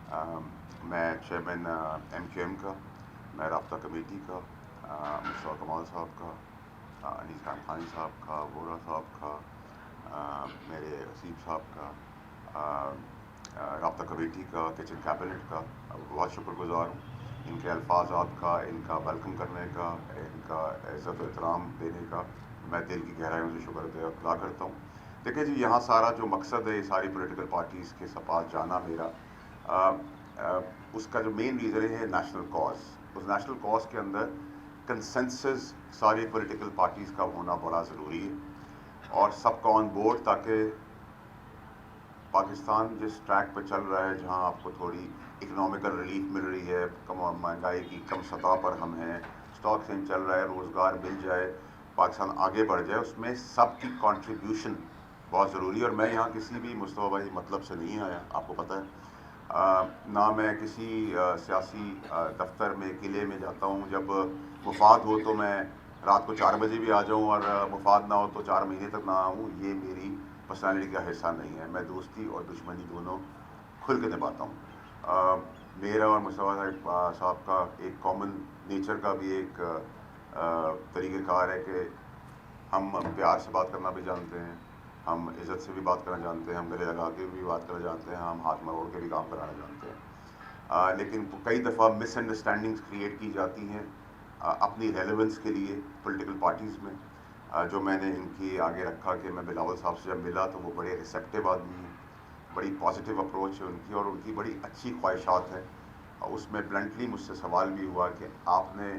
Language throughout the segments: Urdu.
میں چیئرمین MQM کا، میں رابطہ کمیٹی کا، مصطفیٰ کمال صاحب کا، انیس خان خانی صاحب کا، وورا صاحب کا، میرے اسیب صاحب کا، رابطہ کمیٹی کا، کچن کیبنٹ کا بہت شکر گزار ہوں ان کے الفاظ آپ کا، ان کا ویلکم کرنے کا، ان کا عزت و احترام دینے کا میں دل کی گہرائیوں سے شکر ادا کرتا ہوں۔ دیکھیں جی، یہاں سارا جو مقصد ہے یہ ساری پولیٹیکل پارٹیز کے پاس جانا میرا، اس کا جو مین ریزن ہے نیشنل کاز۔ اس نیشنل کاز کے اندر کنسنسس ساری پولیٹیکل پارٹیز کا ہونا بڑا ضروری ہے اور سب کا آن بورڈ، تاکہ پاکستان جس ٹریک پہ چل رہا ہے، جہاں آپ کو تھوڑی اکنامیکل ریلیف مل رہی ہے، کم مہنگائی کی کم سطح پر ہم ہیں، اسٹاک ایکسچینج چل رہا ہے، روزگار مل جائے، پاکستان آگے بڑھ جائے، اس میں سب کی کنٹریبیوشن بہت ضروری ہے۔ اور میں یہاں کسی بھی مصطفیٰ بھائی مطلب سے نہیں آیا، آپ کو پتہ ہے، نہ میں کسی سیاسی دفتر میں قلعے میں جاتا ہوں، جب مفاد ہو تو میں رات کو 4 بجے بھی آ جاؤں، اور مفاد نہ ہو تو 4 مہینے تک نہ آؤں، یہ میری پرسنالٹی کا حصہ نہیں ہے۔ میں دوستی اور دشمنی دونوں کھل کے نبھاتا ہوں۔ میرا اور مصطفیٰ صاحب کا ایک کامن نیچر کا بھی ایک طریقہ کار ہے کہ ہم پیار سے بات کرنا بھی جانتے ہیں، ہم عزت سے بھی بات کرنا جانتے ہیں، ہم گلے لگا کے بھی بات کرنا جانتے ہیں، ہم ہاتھ مروڑ کے بھی کام کرانا جانتے ہیں۔ لیکن کئی دفعہ مس انڈرسٹینڈنگس کریٹ کی جاتی ہیں اپنی ریلیونس کے لیے پولیٹیکل پارٹیز میں، جو میں نے ان کی آگے رکھا کہ میں بلاول صاحب سے جب ملا تو وہ بڑے ریسیپٹیو آدمی ہیں، بڑی پازیٹیو اپروچ ہے ان کی، اور ان کی بڑی اچھی خواہشات ہیں۔ اس میں بلنٹلی مجھ سے سوال بھی ہوا کہ آپ نے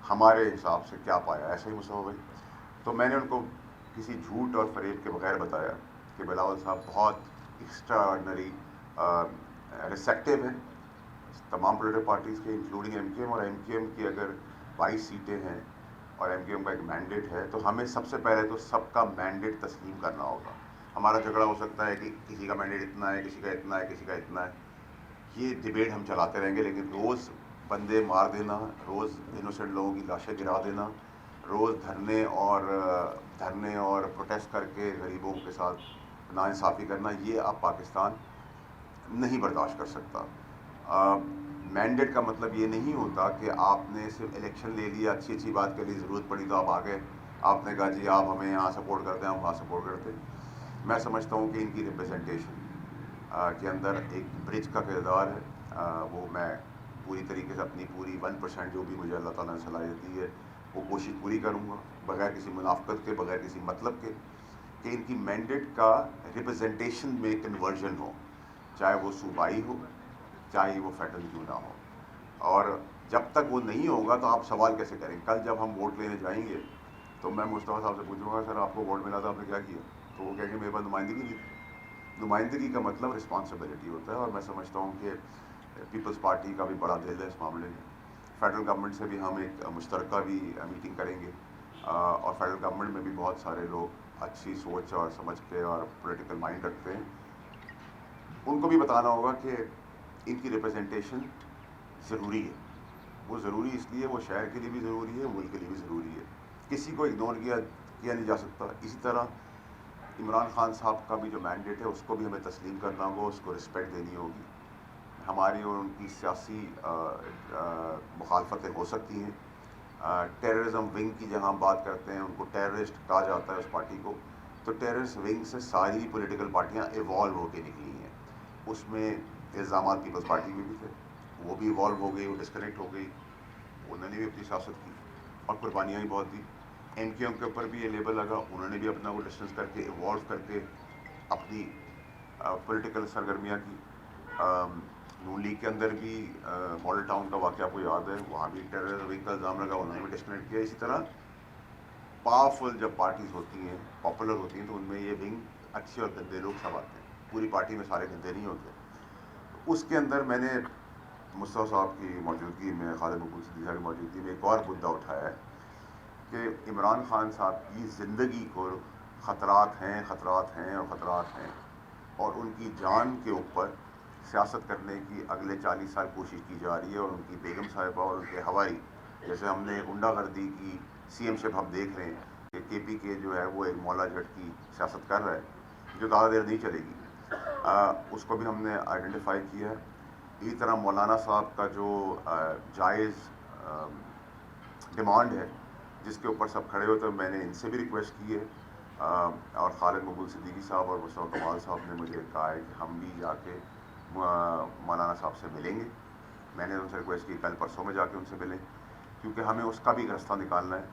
ہمارے حساب سے کیا پایا، ایسا ہی مصطفیٰ بھائی؟ تو میں نے ان کو کسی جھوٹ اور فریب کے بغیر بتایا کہ بلاول صاحب بہت ایکسٹرا آرڈنری ریسیپٹیو ہیں تمام پولیٹیکل پارٹیز کے، انکلوڈنگ MQM، اور MQM کی اگر 22 سیٹیں ہیں اور MQM کا ایک مینڈیٹ ہے تو ہمیں سب سے پہلے تو سب کا مینڈیٹ تسلیم کرنا ہوگا۔ ہمارا جھگڑا ہو سکتا ہے کہ کسی کا مینڈیٹ اتنا ہے، کسی کا اتنا ہے، کسی کا اتنا ہے، یہ ڈیبیٹ ہم چلاتے رہیں گے، لیکن روز بندے مار دینا، روز انوسنٹ لوگوں کی لاشیں گرا دینا، روز دھرنے اور پروٹیسٹ کر کے غریبوں کے ساتھ ناانصافی کرنا، یہ اب پاکستان نہیں برداشت کر سکتا۔ مینڈیٹ کا مطلب یہ نہیں ہوتا کہ آپ نے صرف الیکشن لے لیا، اچھی اچھی بات کے لیے ضرورت پڑی تو آپ آ گئے، آپ نے کہا جی آپ ہمیں یہاں سپورٹ کرتے ہیں، ہم وہاں سپورٹ کرتے ہیں۔ میں سمجھتا ہوں کہ ان کی ریپرزنٹیشن کے اندر ایک برج کا کردار ہے، وہ میں پوری طریقے سے اپنی پوری 1% جو بھی مجھے اللہ تعالیٰ نے صلاحیت دی ہے وہ کوشش پوری کروں گا، بغیر کسی منافقت کے، بغیر کسی مطلب کے، کہ ان کی مینڈیٹ کا ریپرزنٹیشن میں کنورژن ہو، چاہے وہ صوبائی ہو، چاہے وہ فیڈرل کیوں نہ ہو۔ اور جب تک وہ نہیں ہوگا تو آپ سوال کیسے کریں گے؟ کل جب ہم ووٹ لینے جائیں گے تو میں مصطفیٰ صاحب سے پوچھوں گا سر آپ کو ووٹ ملا تھا، آپ نے کیا کیا؟ تو وہ کہیں گے میرے پاس نمائندگی نہیں تھی۔ نمائندگی کا مطلب رسپانسبلٹی ہوتا ہے، اور میں سمجھتا ہوں کہ پیپلز پارٹی کا بھی بڑا دل ہے اس معاملے میں۔ فیڈرل گورنمنٹ سے بھی ہم ایک مشترکہ بھی میٹنگ کریں گے، اور فیڈرل گورنمنٹ میں بھی بہت سارے لوگ اچھی سوچ اور سمجھ کے اور پولیٹیکل مائنڈ رکھتے ہیں، ان کو بھی بتانا ہوگا کہ ان کی ریپرزنٹیشن ضروری ہے۔ وہ ضروری اس لیے، وہ شہر کے لیے بھی ضروری ہے، ملک کے لیے بھی ضروری ہے، کسی کو اگنور کیا نہیں جا سکتا۔ اسی طرح عمران خان صاحب کا بھی جو مینڈیٹ ہے اس کو بھی ہمیں تسلیم کرنا ہوگا، اس کو رسپیکٹ دینی ہوگی۔ ہماری اور ان کی سیاسی مخالفتیں ہو سکتی ہیں، ٹیررزم ونگ کی جہاں ہم بات کرتے ہیں، ان کو ٹیررسٹ کہا جاتا ہے اس پارٹی کو، تو ٹیررسٹ ونگ سے ساری پولیٹیکل پارٹیاں ایوالو ہو کے نکلی ہیں۔ اس میں الزامات پیپلز پارٹی میں بھی تھے، وہ بھی ایوالو ہو گئی، وہ ڈسکنیکٹ ہو گئی، انہوں نے بھی اپنی سیاست کی اور قربانیاں بھی بہت دی۔ MQM کے اوپر بھی یہ لیبل لگا، انہوں نے بھی اپنا وہ ڈسٹینس کر کے ایوالو کر کے اپنی پولیٹیکل سرگرمیاں کی۔ نون لیگ کے اندر بھی ماڈل ٹاؤن کا واقعہ آپ کو یاد ہے، وہاں بھی ٹیررزم ونگ کا الزام لگا، انہوں نے بھی ڈسکنیکٹ کیا۔ اسی طرح پاورفل جب پارٹیز ہوتی ہیں، پاپولر ہوتی ہیں، تو ان میں یہ ونگ اچھے اور گندے لوگ سب آتے ہیں، پوری پارٹی میں سارے گندے نہیں ہوتے۔ اس کے اندر میں نے مصطفیٰ صاحب کی موجودگی میں، خالد مقبول صدیقی صاحب کی موجودگی میں ایک اور مدعا اٹھایا ہے کہ عمران خان صاحب کی زندگی کو خطرات ہیں، خطرات ہیں اور خطرات ہیں، اور ان کی جان کے اوپر سیاست کرنے کی اگلے 40 سال کوشش کی جا رہی ہے، اور ان کی بیگم صاحبہ اور ان کے ہواری، جیسے ہم نے غنڈہ گردی کی CM شپ ہم دیکھ رہے ہیں کہ KPK جو ہے وہ ایک مولا جٹ کی سیاست کر رہا ہے جو زیادہ دیر نہیں چلے گی، اس کو بھی ہم نے آئیڈینٹیفائی کیا ہے۔ اسی طرح مولانا صاحب کا جو جائز ڈیمانڈ ہے جس کے اوپر سب کھڑے ہوتے ہیں، میں نے ان سے بھی ریکویسٹ کی ہے، اور خالد مقبول صدیقی صاحب اور مصطفیٰ کمال صاحب نے مجھے کہا ہے کہ ہم بھی جا کے مولانا صاحب سے ملیں گے. میں نے ان سے ریکویسٹ کی کل پرسوں میں جا کے ان سے ملیں، کیونکہ ہمیں اس کا بھی ایک رستہ نکالنا ہے،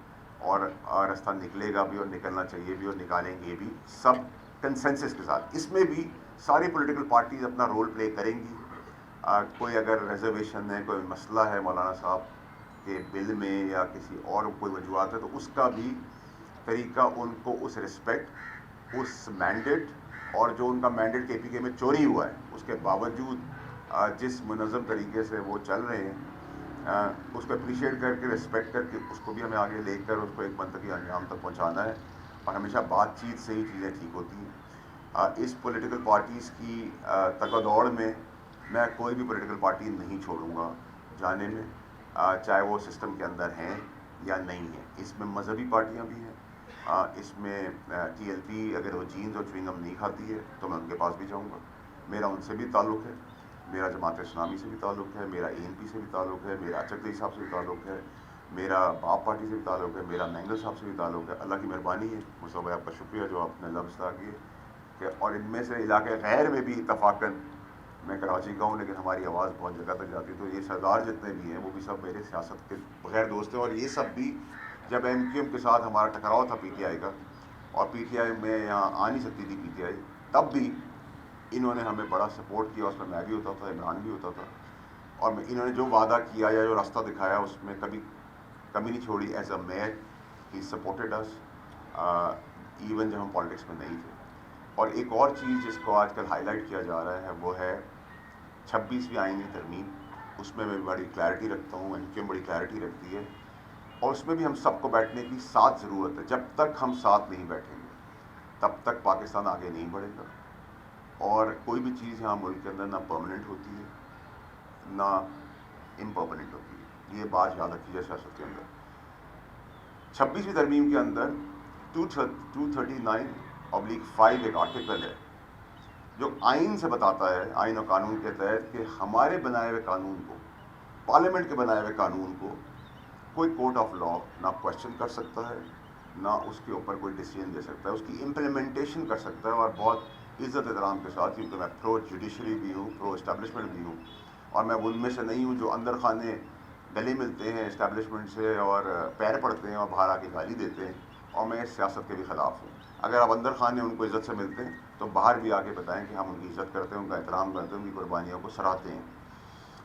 اور رستہ نکلے گا بھی اور نکلنا چاہیے بھی اور نکالیں گے بھی سب کنسنسس کے ساتھ. اس میں بھی ساری پولیٹیکل پارٹیز اپنا رول پلے کریں گی. کوئی اگر ریزرویشن ہے، کوئی مسئلہ ہے مولانا صاحب کے بل میں یا کسی اور کوئی وجوہات ہے، تو اس کا بھی طریقہ ان کو اس رسپیکٹ، اس مینڈیٹ، اور جو ان کا مینڈیٹ کے پی کے میں چوری ہوا ہے اس کے باوجود جس منظم طریقے سے وہ چل رہے ہیں، اس کو اپریشیٹ کر کے رسپیکٹ کر کے اس کو بھی ہمیں آگے لے کر اس کو ایک منطقی انجام تک پہنچانا ہے. اور ہمیشہ بات چیت سے ہی چیزیں ٹھیک ہوتی ہیں. اس پولیٹیکل پارٹیز کی تگ دوڑ میں میں کوئی بھی پولیٹیکل پارٹی نہیں چھوڑوں گا جانے میں، چاہے وہ سسٹم کے اندر ہیں یا نہیں ہیں. اس میں مذہبی پارٹیاں بھی ہیں، اس میں ٹی ایل پی اگر وہ جینز اور چوئنگم نہیں کھاتی ہے تو میں ان کے پاس بھی جاؤں گا. میرا ان سے بھی تعلق ہے، میرا جماعت اسلامی سے بھی تعلق ہے، میرا اے این پی سے بھی تعلق ہے، میرا اچکری صاحب سے بھی تعلق ہے، میرا باپ پارٹی سے بھی تعلق ہے، میرا مینگل صاحب سے بھی تعلق ہے. اللہ کی مہربانی ہے مصطفیٰ بھائی، آپ کا شکریہ جو آپ نے لفظ ادا کیے کہ، اور ان میں سے علاقے غیر میں بھی اتفاقاً میں کراچی کا ہوں لیکن ہماری آواز بہت جگہ تک جاتی ہے. تو یہ سردار جتنے بھی ہیں وہ بھی سب میرے سیاست کے بغیر دوست ہیں. اور یہ سب بھی جب ایم کیو ایم کے ساتھ ہمارا ٹکراؤ تھا پی ٹی آئی کا، اور پی ٹی آئی میں یہاں آ نہیں سکتی تھی پی ٹی آئی، تب بھی انہوں نے ہمیں بڑا سپورٹ کیا. اس میں بھی ہوتا تھا، عمران بھی ہوتا تھا، اور انہوں نے جو وعدہ کیا یا جو راستہ دکھایا اس میں کبھی کمی نہیں چھوڑی. As a mayor he supported us, even جب ہم پالیٹکس میں نہیں تھے. اور ایک اور چیز جس کو آج کل ہائی لائٹ کیا جا رہا ہے وہ ہے 26ویں آئینی ترمیم. اس میں بڑی کلیئرٹی رکھتا ہوں، این کیو ایم بڑی کلیئرٹی رکھتی ہے، اور اس میں بھی ہم سب کو بیٹھنے کی ساتھ ضرورت ہے. جب تک ہم ساتھ نہیں بیٹھیں گے تب تک پاکستان آگے نہیں بڑھے گا. اور کوئی بھی چیز یہاں ملک کے اندر نہ پرماننٹ ہوتی ہے نہ امپرماننٹ ہوتی ہے. یہ بات یاد رکھی جائے سیاست کے اندر. 26ویں ترمیم کے اندر 239/5 ایک آرٹیکل ہے جو آئین سے بتاتا ہے، آئین و قانون کے تحت، کہ ہمارے بنائے ہوئے قانون کو، پارلیمنٹ کے بنائے ہوئے قانون کو کوئی کورٹ آف لا نہ کوشچن کر سکتا ہے، نہ اس کے اوپر کوئی ڈیسیجن دے سکتا ہے. اس کی امپلیمنٹیشن کر سکتا ہے، اور بہت عزت احترام کے ساتھ، کیونکہ میں پرو جوڈیشری بھی ہوں، پرو اسٹیبلشمنٹ بھی ہوں، اور میں ان میں سے نہیں ہوں جو اندر خانے گلے ملتے ہیں اسٹیبلشمنٹ سے اور پیر پڑتے ہیں اور باہر آ کے گالی دیتے ہیں. اور میں اس سیاست کے بھی خلاف ہوں. اگر آپ اندر خانے ان کو عزت سے ملتے ہیں تو باہر بھی آ کے بتائیں کہ ہم ان کی عزت کرتے ہیں، ان کا احترام کرتے ہیں، ان کی قربانیوں کو سراہتے ہیں.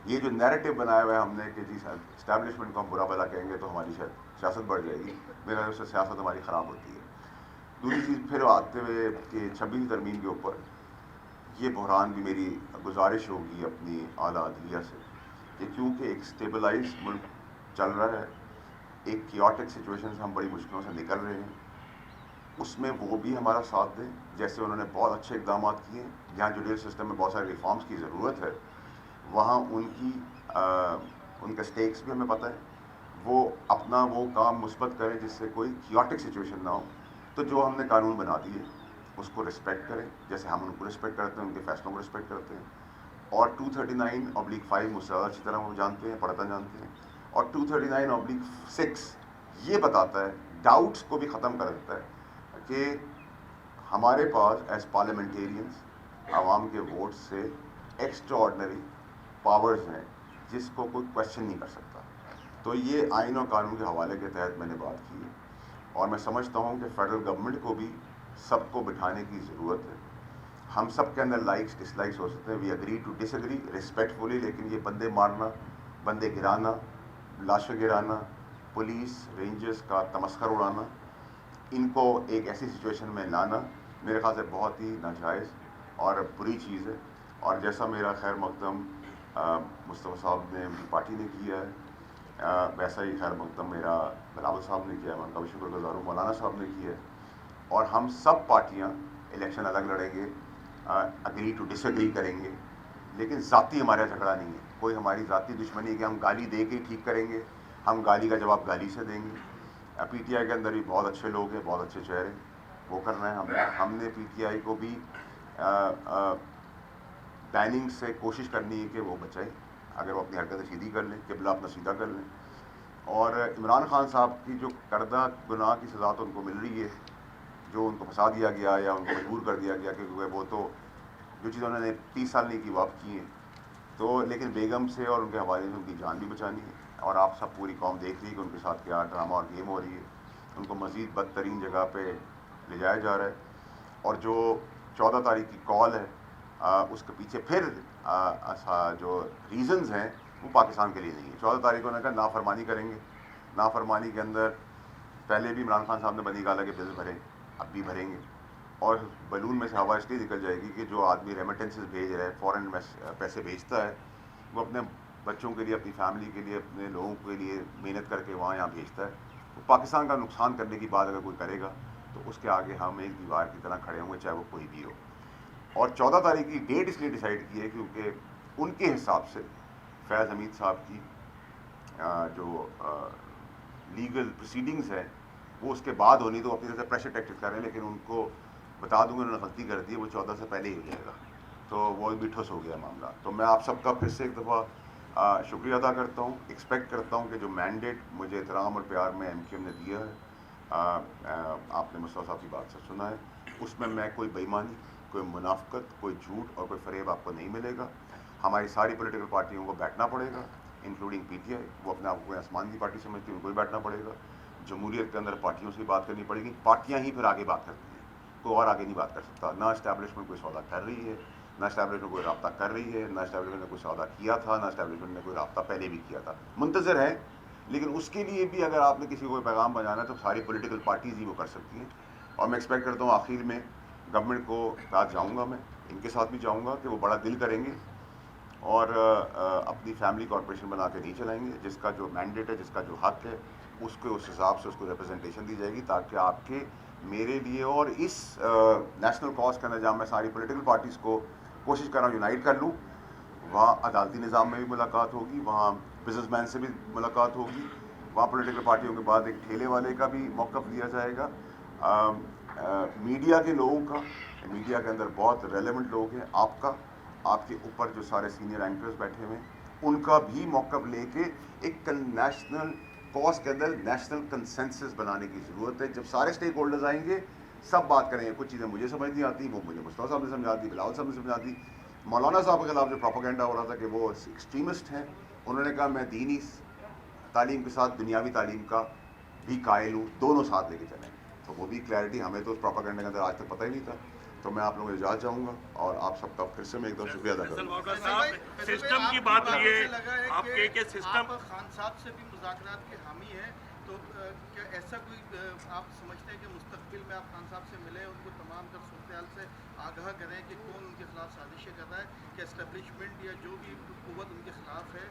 یہ جو نیریٹو بنایا ہوا ہے ہم نے کہ جی اسٹیبلشمنٹ کو ہم برا بھلا کہیں گے تو ہماری سیاست بڑھ جائے گی، میرا خیال سے سیاست ہماری خراب ہوتی ہے. دوسری چیز پھر آتے ہوئے کہ 26ویں ترمیم کے اوپر یہ بحران بھی میری گزارش ہوگی اپنی اعلیٰ عدلیہ سے کہ کیونکہ ایک اسٹیبلائز ملک چل رہا ہے، ایک کیوٹک سچویشن سے ہم بڑی مشکلوں سے نکل رہے ہیں، اس میں وہ بھی ہمارا ساتھ دیں. جیسے انہوں نے بہت اچھے اقدامات کیے ہیں، جہاں جوڈیشل سسٹم میں بہت سارے ریفارمز کی ضرورت ہے، وہاں ان کے سٹیکس بھی ہمیں پتہ ہے، وہ اپنا وہ کام مثبت کریں جس سے کوئی کیوٹک سچویشن نہ ہو. تو جو ہم نے قانون بنا دیے اس کو رسپیکٹ کریں، جیسے ہم ان کو رسپیکٹ کرتے ہیں، ان کے فیصلوں کو رسپیکٹ کرتے ہیں. اور 239/5 مجھ سے زیادہ اچھی طرح وہ جانتے ہیں، پڑھنا جانتے ہیں. اور 239/6 یہ بتاتا ہے، ڈاؤٹس کو بھی ختم کر دیتا ہے کہ ہمارے پاس ایز پارلیمنٹیرینس عوام کے ووٹ سے ایکسٹرا آرڈنری پاورز ہیں جس کو کوئی کویشچن نہیں کر سکتا. تو یہ آئین و قانون کے حوالے کے تحت میں نے بات کی ہے، اور میں سمجھتا ہوں کہ فیڈرل گورنمنٹ کو بھی سب کو بٹھانے کی ضرورت ہے. ہم سب کے اندر لائکس ڈس لائکس ہو سکتے ہیں، we agree to disagree respectfully, لیکن یہ بندے مارنا، بندے گرانا، لاشیں گرانا، پولیس رینجرز کا تمسخر اڑانا، ان کو ایک ایسی سچویشن میں لانا میرے خیال سے بہت ہی ناجائز اور بری چیز ہے. اور جیسا میرا خیر مقدم مصطفیٰ صاحب نے، ان کی پارٹی نے کیا ہے، ویسا ہی خیر مقدم میرا بلاول صاحب نے کیا ہے، میں ان کا بھی شکر گزار ہوں، مولانا صاحب نے کیا ہے. اور ہم سب پارٹیاں الیکشن الگ لڑیں گے، اگری ٹو ڈس اگری کریں گے، لیکن ذاتی ہمارا جھگڑا نہیں ہے، کوئی ہماری ذاتی دشمنی ہے کہ ہم گالی دے کے ٹھیک کریں گے، ہم گالی کا جواب گالی سے دیں گے. پی ٹی آئی کے اندر بھی بہت اچھے لوگ ہیں، بہت اچھے چہرے، وہ کرنا ہے. ہم نے پی ٹی آئی کو بھی بیننگ سے کوشش کرنی ہے کہ وہ بچائیں، اگر وہ اپنی حرکتیں سیدھی کر لیں، قبلہ اپنا سیدھا کر لیں. اور عمران خان صاحب کی جو کردہ گناہ کی سزا تو ان کو مل رہی ہے، جو ان کو پھنسا دیا گیا یا ان کو مجبور کر دیا گیا، کیونکہ وہ تو جو چیز انہوں نے 30 سال نہیں کی وہ آپ کی ہیں. تو لیکن بیگم سے اور ان کے حوالے سے ان کی جان بھی بچانی ہے. اور آپ سب پوری قوم دیکھ رہی ہے کہ ان کے ساتھ کیا ڈرامہ اور گیم ہو رہی ہے. ان کو مزید بدترین جگہ پہ لے جایا جا رہا ہے. اور جو 14 تاریخ کی کال ہے اس کے پیچھے پھر جو ریزنز ہیں وہ پاکستان کے لیے نہیں ہے. 14 تاریخ کو انہوں نے کہا نافرمانی کریں گے. نافرمانی کے اندر پہلے بھی عمران خان صاحب نے بنی گالا کے بل بھرے، اب بھی بھریں گے. اور بلون میں سے ہوا اس لیے نکل جائے گی کہ جو آدمی ریمیٹنسز بھیج رہا ہے، فورن پیسے بھیجتا ہے، وہ اپنے بچوں کے لیے، اپنی فیملی کے لیے، اپنے لوگوں کے لیے محنت کر کے وہاں یہاں بھیجتا ہے. وہ پاکستان کا نقصان کرنے کی بات اگر کوئی کرے گا تو اس کے آگے ہم ایک دیوار کی طرح کھڑے ہوں گے، چاہے وہ کوئی بھی ہو. اور 14 تاریخ کی ڈیٹ اس لیے ڈیسائیڈ کی ہے کیونکہ ان کے حساب سے فیض حمید صاحب کی جو لیگل پروسیڈنگز ہیں وہ اس کے بعد ہونی، تو اپنی طرف سے پریشر ٹیکٹکس کر رہے ہیں. لیکن ان کو بتا دوں گا انہوں نے غلطی کر دی ہے، وہ 14 سے پہلے ہی ہو جائے گا. تو وہ بھی ٹھوس ہو گیا معاملہ. تو میں آپ سب کا پھر سے ایک دفعہ شکریہ ادا کرتا ہوں. ایکسپیکٹ کرتا ہوں کہ جو مینڈیٹ مجھے احترام اور پیار میں ایم کیو ایم نے دیا ہے، آپ نے مصطفیٰ صاحب کی بات سے سنا ہے، اس میں کوئی بے ایمانی، کوئی منافقت، کوئی جھوٹ اور کوئی فریب آپ کو نہیں ملے گا. ہماری ساری پولیٹیکل پارٹیوں کو بیٹھنا پڑے گا، انکلوڈنگ پی ٹی آئی. وہ اپنے آپ کو کوئی آسمان کی پارٹی سمجھتی ہے، ان کو بھی بیٹھنا پڑے گا. جمہوریت کے اندر پارٹیوں سے بات کرنی پڑے گی. پارٹیاں ہی پھر آگے بات کرتی ہیں، کوئی اور آگے نہیں بات کر سکتا. نہ اسٹیبلشمنٹ کوئی سودا کر رہی ہے، نہ اسٹیبلشمنٹ کوئی رابطہ کر رہی ہے، نہ اسٹیبلشمنٹ نے کوئی سودا کیا تھا، نہ اسٹیبلشمنٹ نے کوئی رابطہ پہلے بھی کیا تھا. منتظر ہے. لیکن اس کے لیے بھی اگر آپ نے کسی کو پیغام پہنچانا ہے تو ساری پولیٹیکل پارٹیز ہی وہ کر سکتی ہیں. اور میں ایکسپیکٹ کرتا ہوں آخر میں گورنمنٹ کو ساتھ جاؤں گا، میں ان کے ساتھ بھی جاؤں گا کہ وہ بڑا دل کریں گے اور اپنی فیملی کارپوریشن بنا کے نہیں چلائیں گے. جس کا جو مینڈیٹ ہے، جس کا جو حق ہے، اس کو اس حساب سے اس کو ریپرزنٹیشن دی جائے گی، تاکہ آپ کے میرے لیے اور اس نیشنل کاز کے اندر جہاں میں ساری پولیٹیکل پارٹیز کو کوشش کر رہا ہوں یونائٹ کر لوں، وہاں عدالتی نظام میں بھی ملاقات ہوگی، وہاں بزنس مین سے بھی ملاقات ہوگی، وہاں پولیٹیکل پارٹیوں کے بعد ایک ٹھیلے والے کا بھی موقف لیا جائے گا. میڈیا کے لوگوں کا، میڈیا کے اندر بہت ریلیونٹ لوگ ہیں، آپ کے اوپر جو سارے سینئر اینکرز بیٹھے ہوئے ہیں، ان کا بھی موقف لے کے ایک نیشنل کاز کے اندر نیشنل کنسنسس بنانے کی ضرورت ہے. جب سارے اسٹیک ہولڈرز آئیں گے سب بات کریں گے. کچھ چیزیں مجھے سمجھ نہیں آتی، وہ مجھے مصطفیٰ صاحب نے سمجھا دی، بلاول صاحب نے سمجھا دی. مولانا صاحب کے خلاف جو پروپیگنڈا ہو رہا تھا کہ وہ ایکسٹریمسٹ ہیں، انہوں نے کہا میں دینی تعلیم کے ساتھ دنیاوی تعلیم کا بھی قائل ہوں، دونوں ساتھ لے کے چلیں. تو وہ بھی کلیئرٹی، ہمیں تو اس پروپیگنڈا کے اندر آج تک پتہ ہی نہیں تھا. تو میں آپ لوگوں کو اجازت چاہوں گا اور آپ سب کا پھر سے میں ایک دم شکریہ ادا کروں گا. سسٹم کی بات لیے آپ کہ سسٹم خان صاحب سے بھی مذاکرات کے حامی ہیں، تو کیا ایسا کوئی آپ سمجھتے ہیں کہ مستقبل میں آپ خان صاحب سے ملیں، ان کو تمام تر صورتحال سے آگاہ کریں کہ کون ان کے خلاف سازشیں کر رہا ہے، کہ اسٹیبلشمنٹ یا جو بھی قوت ان کے خلاف ہے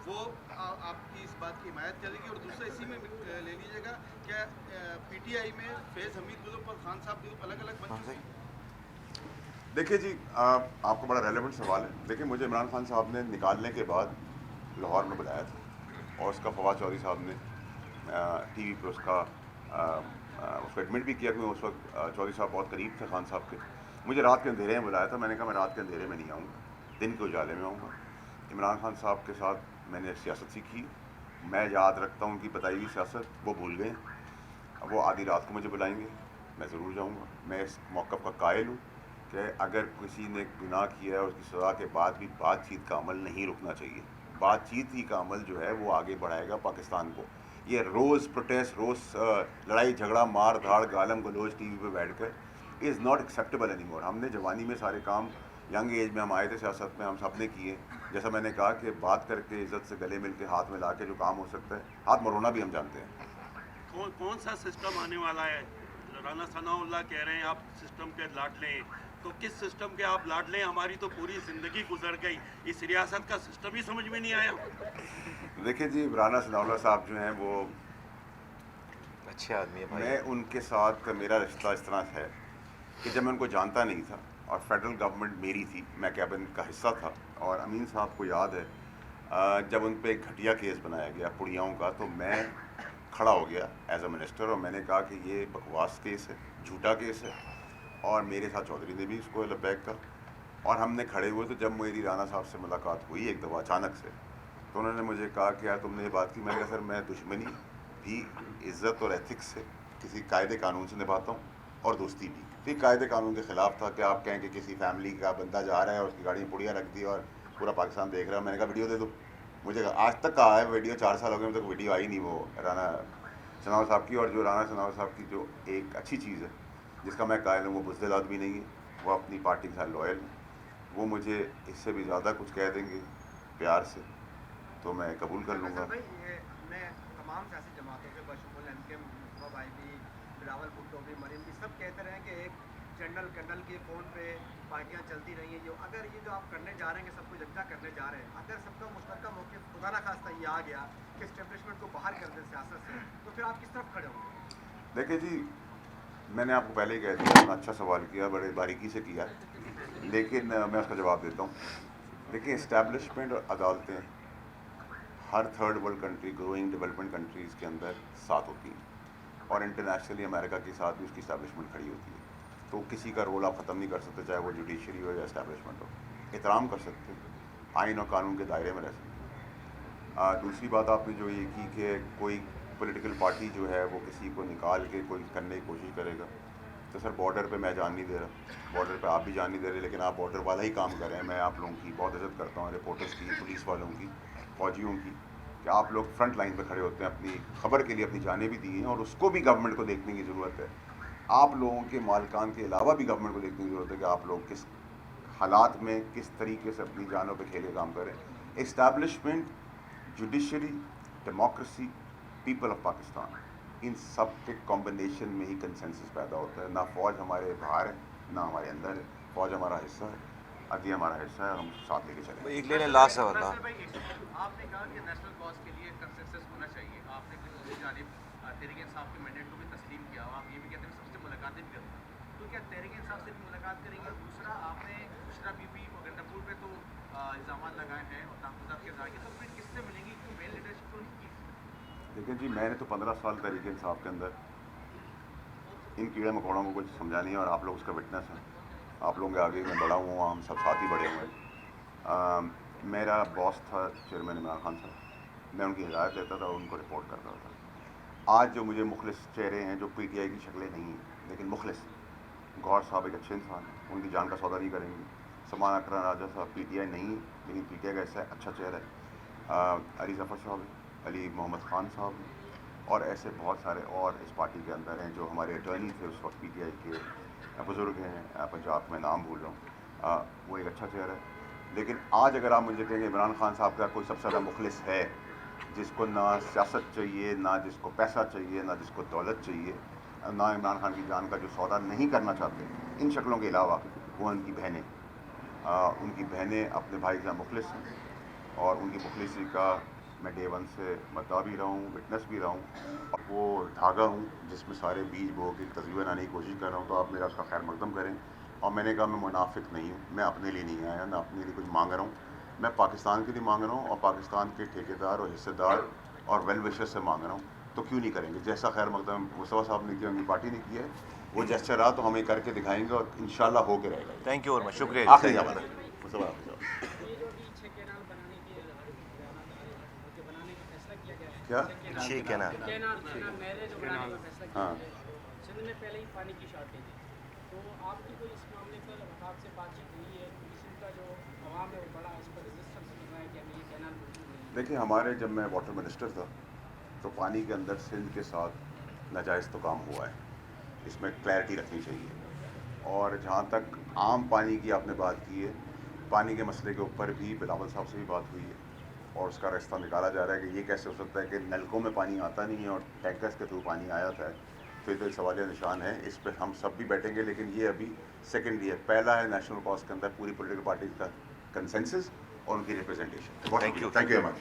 وہ آپ کی اس بات کی حمایت کرے گی؟ اور دوسرا اسی میں لے لیجیے گا، کیا پی ٹی آئی میں فیض حمید گروپ اور خان صاحب گروپ الگ الگ بن چکے ہیں؟ دیکھیے جی، آپ کو بڑا ریلیونٹ سوال ہے. دیکھیں مجھے عمران خان صاحب نے نکالنے کے بعد لاہور میں بلایا تھا اور اس کا فواد چودھری صاحب نے ٹی وی پہ اس کو ایڈمٹ بھی کیا، کیونکہ اس وقت چودھری صاحب بہت قریب تھے خان صاحب کے. مجھے رات کے اندھیرے میں بلایا تھا. میں نے کہا میں رات کے اندھیرے میں نہیں آؤں گا، دن کے اجالے میں آؤں گا. عمران خان صاحب کے ساتھ میں نے سیاست سیکھی، میں یاد رکھتا ہوں ان کی بتائی ہوئی سیاست، وہ بھول گئے. وہ آدھی رات کو مجھے بلائیں گے، میں ضرور جاؤں گا. میں اس موقف کا قائل ہوں کہ اگر کسی نے گناہ کیا ہے اور اس کی سزا کے بعد بھی بات چیت کا عمل نہیں رکنا چاہیے. بات چیت ہی کا عمل جو ہے وہ آگے بڑھائے گا پاکستان کو. یہ روز پروٹیسٹ، روز لڑائی جھگڑا، مار دھاڑ، گالم گلوچ ٹی وی پہ بیٹھ کر is not acceptable any more. ہم نے جوانی میں سارے کام، ینگ ایج میں ہم آئے تھے سیاست میں، ہم سب نے کیے. جیسا میں نے کہا کہ بات کر کے عزت سے گلے مل کے ہاتھ ملا کے جو کام ہو سکتا ہے، ہاتھ مرونا بھی ہم جانتے ہیں. کون سا سسٹم آنے والا ہے؟ رانا ثناء اللہ کہہ رہے ہیں آپ سسٹم کے لاڈلے ہیں، تو کس سسٹم کے آپ لاڈلے ہیں؟ ہماری تو پوری زندگی گزر گئی، اس ریاست کا سسٹم ہی سمجھ میں نہیں آیا. دیکھیں جی، رانا ثناء اللہ صاحب جو ہیں وہ اچھے آدمی ہے بھائی. میں ان کے ساتھ میرا رشتہ اس طرح ہے کہ جب میں ان کو جانتا نہیں تھا اور فیڈرل گورنمنٹ میری تھی، میں کیبنٹ کا حصہ تھا، اور امین صاحب کو یاد ہے جب ان پہ ایک گھٹیا کیس بنایا گیا پڑیاؤں کا، تو میں کھڑا ہو گیا ایز اے منسٹر اور میں نے کہا کہ یہ بکواس کیس ہے، جھوٹا کیس ہے. اور میرے ساتھ چودھری نے بھی اس کو لبیک کا. اور ہم نے کھڑے ہوئے تو جب میری رانا صاحب سے ملاقات ہوئی ایک دفعہ اچانک سے، تو انہوں نے مجھے کہا کہ یار تم نے یہ بات کی. میں نے کہا سر میں دشمنی بھی عزت اور ایتھکس سے کسی قاعدے قانون سے نبھاتا ہوں اور دوستی بھی. پھر قاعدے قانون کے خلاف تھا کہ آپ کہیں کہ کسی فیملی کا بندہ جا رہا ہے اور اس کی گاڑی میں پڑیاں رکھ دی اور پورا پاکستان دیکھ رہا ہے. میں نے کہا ویڈیو دے دو. مجھے آج تک کہا ہے ویڈیو 4 سال ہو گئے ابھی تک ویڈیو آئی نہیں وہ رانا ثناء صاحب کی. اور جو رانا ثناء صاحب کی جو ایک اچھی چیز ہے جس کا میں قائل ہوں، وہ بزدل آدمی نہیں ہے، وہ اپنی پارٹی کے ساتھ لوئل ہے. وہ مجھے اس سے بھی زیادہ کچھ کہہ دیں گے پیار سے تو میں قبول کر لوں گا. بھائی یہ میں تمام سیاسی جماعتوں کے بشمول ایم کے مصطفیٰ بھائی بھی، بلاول بھٹو بھی، مریم بھی، سب کہتے رہے کہ ایک جنرل کرنل کے فون پہ پارٹیاں چلتی رہی ہیں. جو اگر یہ جو آپ کرنے جا رہے ہیں کہ سب کو یکجا کرنے جا رہے ہیں، اگر سب کا مشترکہ موقف خدا نہ خواستہ یہ آ گیا کہ اسٹیبلشمنٹ کو باہر کر دیں سیاست سے، تو پھر آپ کس طرف کھڑے ہوں گے؟ دیکھیں جی، میں نے آپ کو پہلے ہی کہہ دیا، اتنا اچھا سوال کیا، بڑے باریکی سے کیا، لیکن میں اس کا جواب دیتا ہوں. دیکھیں اسٹیبلشمنٹ اور عدالتیں ہر third world country, growing development countries کے اندر ساتھ ہوتی ہیں، اور انٹرنیشنلی امریکہ کے ساتھ بھی اس کی اسٹیبلشمنٹ کھڑی ہوتی ہے. تو کسی کا رول آپ ختم نہیں کر سکتے، چاہے وہ جوڈیشری ہو یا اسٹیبلشمنٹ ہو. احترام کر سکتے ہیں، آئین اور قانون کے دائرے میں رہ سکتے ہیں. دوسری بات آپ نے جو یہ کی کہ کوئی پولیٹیکل پارٹی جو ہے وہ کسی کو نکال کے کوئی کرنے کی کوشش کرے گا، تو سر بارڈر پہ میں جان نہیں دے رہا، بارڈر پہ آپ بھی جان نہیں دے رہے، لیکن آپ بارڈر والا ہی کام کر رہے ہیں. میں آپ لوگوں کی بہت عزت کرتا ہوں، رپورٹرس کی، پولیس والوں کی، فوجیوں کی، کہ آپ لوگ فرنٹ لائن پہ کھڑے ہوتے ہیں، اپنی خبر کے لیے اپنی جانیں بھی دی ہیں، اور اس کو بھی گورنمنٹ کو دیکھنے کی ضرورت ہے. آپ لوگوں کے مالکان کے علاوہ بھی گورنمنٹ کو دیکھنے کی ضرورت ہے کہ آپ لوگ کس حالات میں کس طریقے سے اپنی جانوں پہ کھیل کے کام کریں. Establishment, judiciary, democracy, people of Pakistan, ان سب کے کمبینیشن میں ہی کنسنسس پیدا ہوتا ہے. نہ فوج ہمارے باہر ہے نہ ہمارے اندر ہے، فوج ہمارا حصہ ہے، عدلیہ ہمارا حصہ ہے، ہم ساتھ لے کے چلیں. ایک لینے لاسٹ سوال تھا. آپ نے کہا کہ نیشنل کاز کے لیے کنسنسس ہونا چاہیے. آپ نے دوسری جانب تحریک انصاف کے مینڈیٹ کو بھی تسلیم کیا، اور آپ یہ بھی کہتے ہیں سب سے ملاقاتیں بھی کرتے ہیں. تو کیا تحریک انصاف سے بھی ملاقات کریں گے؟ دوسرا، آپ نے بشرا بی بی اور گنڈاپور پہ تو الزامات لگائے ہیں اور تحفظات کے ذریعے، تو پھر کس سے ملیں گی؟ کیوں میل لیڈرشپ تو نہیں کی؟ دیکھیں جی، میں نے تو 15 سال تحریک انصاف کے اندر ان کیڑے مکوڑوں کو کچھ سمجھا نہیں ہے، اور آپ لوگ اس کا وٹنس ہیں. آپ لوگوں کے آگے میں بڑا ہوا، ہم سب ساتھ ہی بڑے ہوئے ہیں. میرا باس تھا چیئرمین عمران خان صاحب، میں ان کی ہدایت دیتا تھا اور ان کو رپورٹ کرتا تھا. آج جو مجھے مخلص چہرے ہیں جو پی ٹی آئی کی شکلیں نہیں ہیں لیکن مخلص، گور صاحب ایک اچھے انسان ہیں، ان کی جان کا سودا نہیں کریں گے. سمان اکرم راجہ صاحب پی ٹی آئی نہیں لیکن پی ٹی آئی کا ایسا اچھا چہرہ ہے. علی ظفر صاحب، علی محمد خان صاحب، اور ایسے بہت سارے اور اس پارٹی کے اندر ہیں جو ہمارے اٹرنی تھے اس وقت پی ٹی آئی کے، بزرگ ہیں پنجاب میں نام بھول رہا ہوں. وہ ایک اچھا چہرہ ہے. لیکن آج اگر آپ مجھے کہیں گے عمران خان صاحب کا کوئی سب سے زیادہ مخلص ہے جس کو نہ سیاست چاہیے، نہ جس کو پیسہ چاہیے، نہ جس کو دولت چاہیے، نہ عمران خان کی جان کا جو سودا نہیں کرنا چاہتے ان شکلوں کے علاوہ، وہ ان کی بہنیں. ان کی بہنیں اپنے بھائی سے مخلص ہیں، اور ان کی مخلصی کا میں ڈے ون سے مدعا بھی رہا ہوں، وٹنس بھی رہا ہوں. اور وہ دھاگا ہوں جس میں سارے بیج بو کے تصویر آنے کی کوشش کر رہا ہوں، تو آپ میرا اس کا خیر مقدم کریں. اور میں نے کہا میں منافق نہیں ہوں، میں اپنے لیے نہیں آیا، نہ اپنے لیے کچھ مانگ رہا ہوں، میں پاکستان کے لیے مانگ رہا ہوں، اور پاکستان کے ٹھیکیدار اور حصے دار اور ویل وشر سے مانگ رہا ہوں. تو کیوں نہیں کریں گے؟ جیسا خیر مقدم مصطفیٰ صاحب نے کیا، ان کی پارٹی نے کیا ہے، وہ جیسا رہا تو ہمیں کر کے دکھائیں گے، اور انشاءاللہ ہو کے رہے گا. تھینک یو اور شکریہ. آخری جواب مصطفیٰ آپ کا کیا؟ چھ کینال. ہاں، سندھ میں پہلے ہی پانی کی شارٹیج ہے، تو آپ کی کوئی اس معاملے پر وفاق سے بات چیت ہوئی ہے؟ سندھ کا جو عوام ہے وہ بڑا اس پر رزسٹنس کر رہا ہے کہ ہمیں یہ کینال موجود نہیں ہے. دیکھیں ہمارے جب میں واٹر منسٹر تھا تو پانی کے اندر سندھ کے ساتھ ناجائز تو کام ہوا ہے، اس میں کلیئرٹی رکھنی چاہیے. اور جہاں تک عام پانی کی آپ نے بات کی ہے، پانی کے مسئلے کے اوپر بھی بلاول صاحب سے بھی بات ہوئی ہے، اور اس کا راستہ نکالا جا رہا ہے کہ یہ کیسے ہو سکتا ہے کہ نلکوں میں پانی آتا نہیں ہے اور ٹینکرز کے تھرو پانی آیا تھا. تو یہ تو ایک سوالیہ نشان ہے، اس پہ ہم سب بھی بیٹھیں گے، لیکن یہ ابھی سیکنڈری ہے. پہلا ہے نیشنل کاز کے اندر پوری پولیٹیکل پارٹیز کا کنسنسس اور ان کی representation. Thank you. Thank you very much.